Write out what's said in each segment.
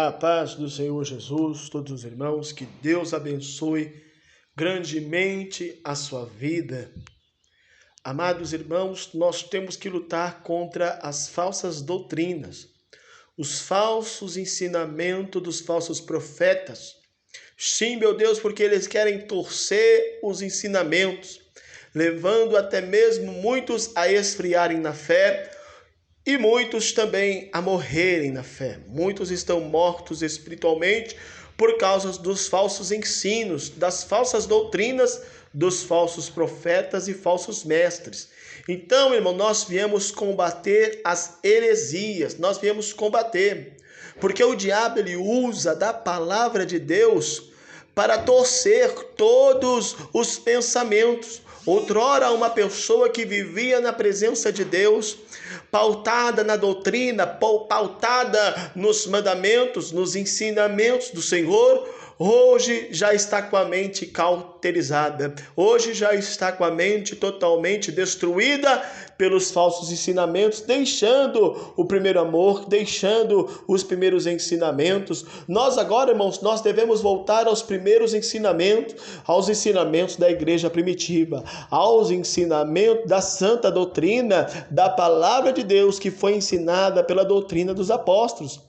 A paz do Senhor Jesus, todos os irmãos, que Deus abençoe grandemente a sua vida. Amados irmãos, nós temos que lutar contra as falsas doutrinas, os falsos ensinamentos dos falsos profetas. Sim, meu Deus, porque eles querem torcer os ensinamentos, levando até mesmo muitos a esfriarem na fé, e muitos também a morrerem na fé. Muitos estão mortos espiritualmente por causa dos falsos ensinos, das falsas doutrinas, dos falsos profetas e falsos mestres. Então, irmão, nós viemos combater as heresias, nós viemos combater, porque o diabo ele usa da palavra de Deus para torcer todos os pensamentos. Outrora, uma pessoa que vivia na presença de Deus, pautada na doutrina, pautada nos mandamentos, nos ensinamentos do Senhor, hoje já está com a mente cauterizada, hoje já está com a mente totalmente destruída pelos falsos ensinamentos, deixando o primeiro amor, deixando os primeiros ensinamentos. Nós agora, irmãos, nós devemos voltar aos primeiros ensinamentos, aos ensinamentos da igreja primitiva, aos ensinamentos da santa doutrina, da palavra de Deus que foi ensinada pela doutrina dos apóstolos.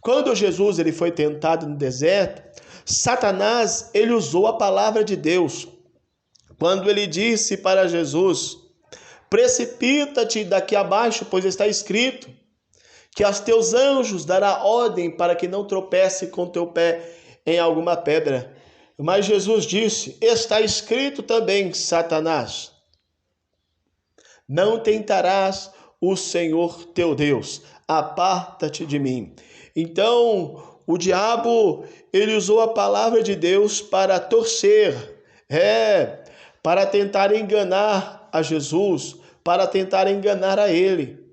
Quando Jesus ele foi tentado no deserto, Satanás ele usou a palavra de Deus. Quando ele disse para Jesus: precipita-te daqui abaixo, pois está escrito que aos teus anjos dará ordem para que não tropece com teu pé em alguma pedra. Mas Jesus disse: está escrito também, Satanás, não tentarás o Senhor teu Deus, aparta-te de mim. Então, o diabo, ele usou a palavra de Deus para torcer, para tentar enganar a Jesus, para tentar enganar a ele.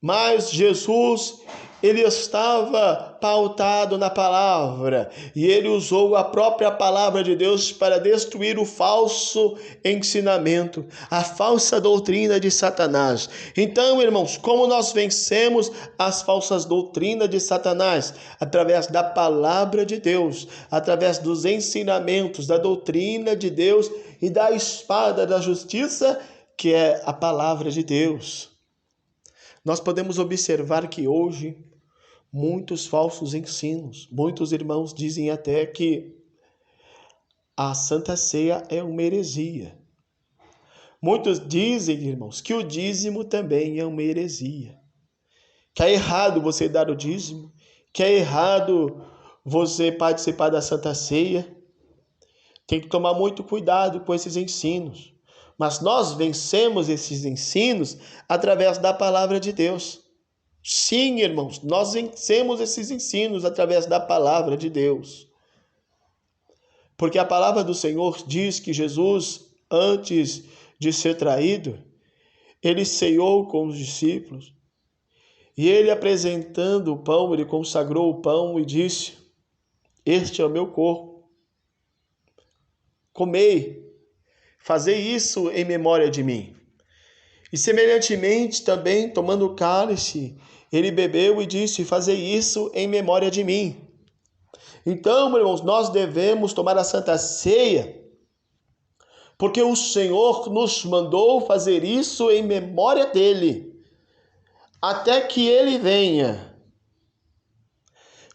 Mas Jesus, ele estava pautado na palavra e ele usou a própria palavra de Deus para destruir o falso ensinamento, a falsa doutrina de Satanás. Então, irmãos, como nós vencemos as falsas doutrinas de Satanás? Através da palavra de Deus, através dos ensinamentos, da doutrina de Deus e da espada da justiça, que é a palavra de Deus. Nós podemos observar que hoje muitos falsos ensinos, muitos irmãos dizem até que a Santa Ceia é uma heresia. Muitos dizem, irmãos, que o dízimo também é uma heresia. Que é errado você dar o dízimo, que é errado você participar da Santa Ceia. Tem que tomar muito cuidado com esses ensinos. Mas nós vencemos esses ensinos através da palavra de Deus. Sim, irmãos, nós vencemos esses ensinos através da palavra de Deus. Porque a palavra do Senhor diz que Jesus, antes de ser traído, ele ceiou com os discípulos. E ele, apresentando o pão, ele consagrou o pão e disse: este é o meu corpo. Comei. Fazei isso em memória de mim. E semelhantemente também, tomando o cálice, ele bebeu e disse: fazei isso em memória de mim. Então, irmãos, nós devemos tomar a Santa Ceia, porque o Senhor nos mandou fazer isso em memória dele, até que ele venha.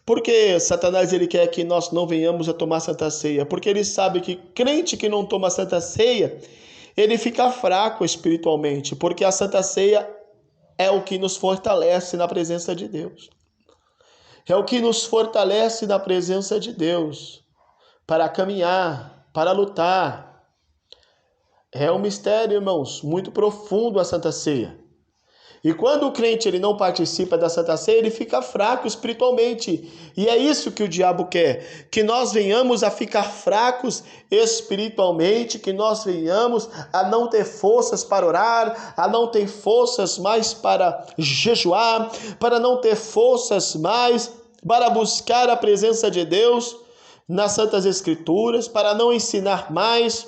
Porque Satanás ele quer que nós não venhamos a tomar Santa Ceia? Porque ele sabe que crente que não toma Santa Ceia, ele fica fraco espiritualmente, porque a Santa Ceia é o que nos fortalece na presença de Deus. É o que nos fortalece na presença de Deus, para caminhar, para lutar. É um mistério, irmãos, muito profundo a Santa Ceia. E quando o crente ele não participa da Santa Ceia, ele fica fraco espiritualmente. E é isso que o diabo quer, que nós venhamos a ficar fracos espiritualmente, que nós venhamos a não ter forças para orar, a não ter forças mais para jejuar, para não ter forças mais para buscar a presença de Deus nas Santas Escrituras, para não ensinar mais.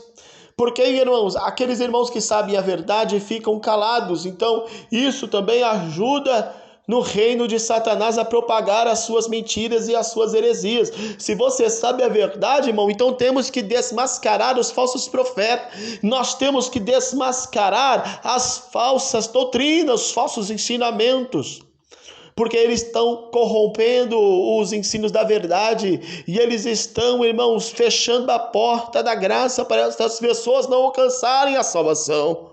Porque, irmãos, aqueles irmãos que sabem a verdade ficam calados. Então, isso também ajuda no reino de Satanás a propagar as suas mentiras e as suas heresias. Se você sabe a verdade, irmão, então temos que desmascarar os falsos profetas. Nós temos que desmascarar as falsas doutrinas, os falsos ensinamentos. Porque eles estão corrompendo os ensinos da verdade e eles estão, irmãos, fechando a porta da graça para essas pessoas não alcançarem a salvação.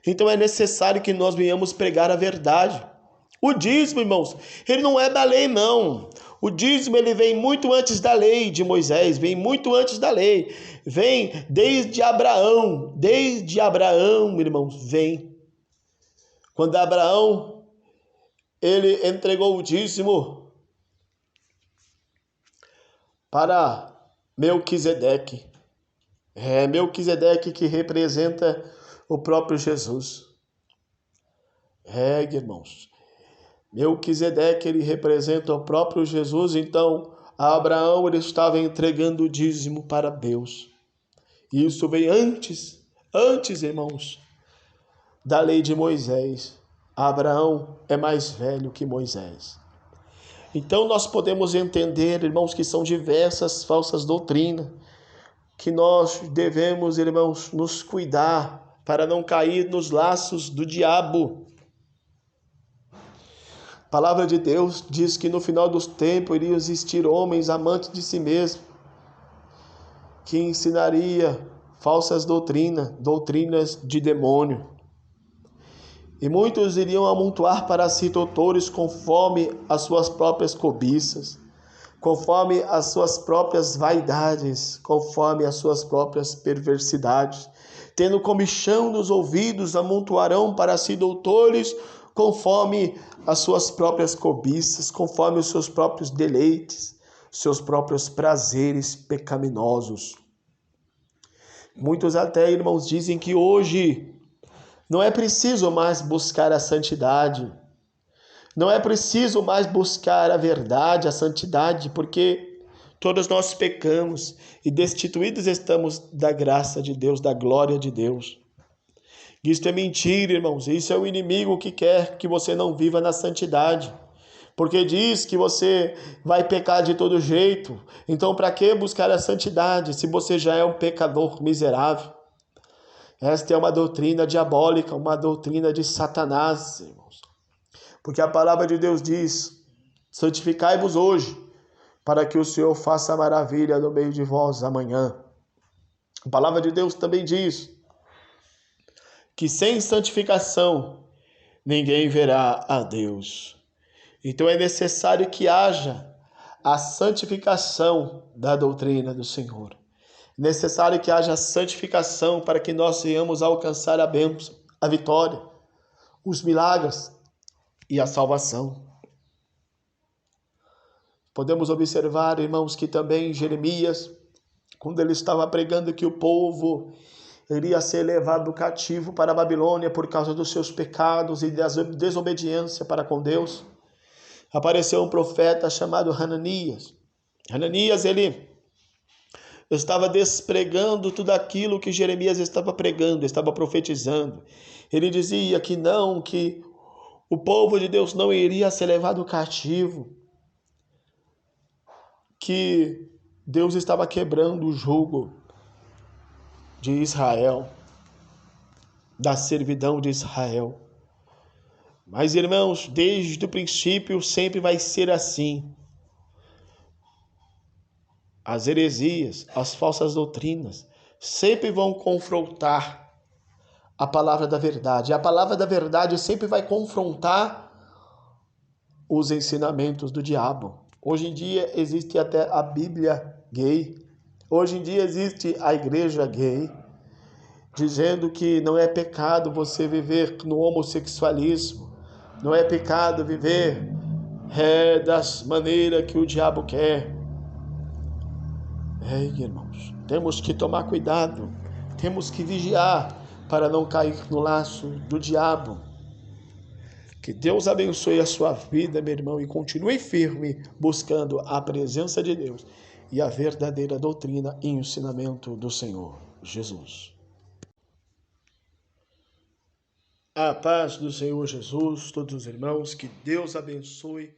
Então é necessário que nós venhamos pregar a verdade. O dízimo, irmãos, ele não é da lei, não. O dízimo, ele vem muito antes da lei de Moisés, vem muito antes da lei. Vem desde Abraão, irmãos, vem. Quando Abraão, ele entregou o dízimo para Melquisedeque. É Melquisedeque que representa o próprio Jesus. Irmãos, Melquisedeque, ele representa o próprio Jesus. Então, Abraão, ele estava entregando o dízimo para Deus. E isso veio antes, irmãos, da lei de Moisés. Abraão é mais velho que Moisés. Então, nós podemos entender, irmãos, que são diversas falsas doutrinas, que nós devemos, irmãos, nos cuidar para não cair nos laços do diabo. A palavra de Deus diz que no final dos tempos iriam existir homens amantes de si mesmos, que ensinaria falsas doutrinas de demônio. E muitos iriam amontoar para si doutores conforme as suas próprias cobiças, conforme as suas próprias vaidades, conforme as suas próprias perversidades. Tendo comichão nos ouvidos, amontoarão para si doutores conforme as suas próprias cobiças, conforme os seus próprios deleites, seus próprios prazeres pecaminosos. Muitos até, irmãos, dizem que hoje não é preciso mais buscar a santidade, não é preciso mais buscar a verdade, a santidade, porque todos nós pecamos e destituídos estamos da graça de Deus, da glória de Deus. Isso é mentira, irmãos. Isso é o inimigo que quer que você não viva na santidade. Porque diz que você vai pecar de todo jeito. Então, para que buscar a santidade se você já é um pecador miserável? Esta é uma doutrina diabólica, uma doutrina de Satanás, irmãos. Porque a palavra de Deus diz: santificai-vos hoje, para que o Senhor faça maravilha no meio de vós amanhã. A palavra de Deus também diz que sem santificação ninguém verá a Deus. Então é necessário que haja a santificação da doutrina do Senhor. É necessário que haja a santificação para que nós venhamos alcançar a bênção, a vitória, os milagres e a salvação. Podemos observar, irmãos, que também Jeremias, quando ele estava pregando que o povo iria ser levado cativo para a Babilônia por causa dos seus pecados e da desobediência para com Deus, apareceu um profeta chamado Hananias. Hananias, ele estava despregando tudo aquilo que Jeremias estava pregando, estava profetizando. Ele dizia que não, que o povo de Deus não iria ser levado cativo, que Deus estava quebrando o jugo de Israel, da servidão de Israel. Mas, irmãos, desde o princípio sempre vai ser assim. As heresias, as falsas doutrinas, sempre vão confrontar a palavra da verdade. A palavra da verdade sempre vai confrontar os ensinamentos do diabo. Hoje em dia existe até a Bíblia gay. Hoje em dia existe a igreja gay, dizendo que não é pecado você viver no homossexualismo, não é pecado viver das maneiras que o diabo quer. Irmãos, temos que tomar cuidado, temos que vigiar para não cair no laço do diabo. Que Deus abençoe a sua vida, meu irmão, e continue firme buscando a presença de Deus e a verdadeira doutrina e ensinamento do Senhor Jesus. A paz do Senhor Jesus, todos os irmãos, que Deus abençoe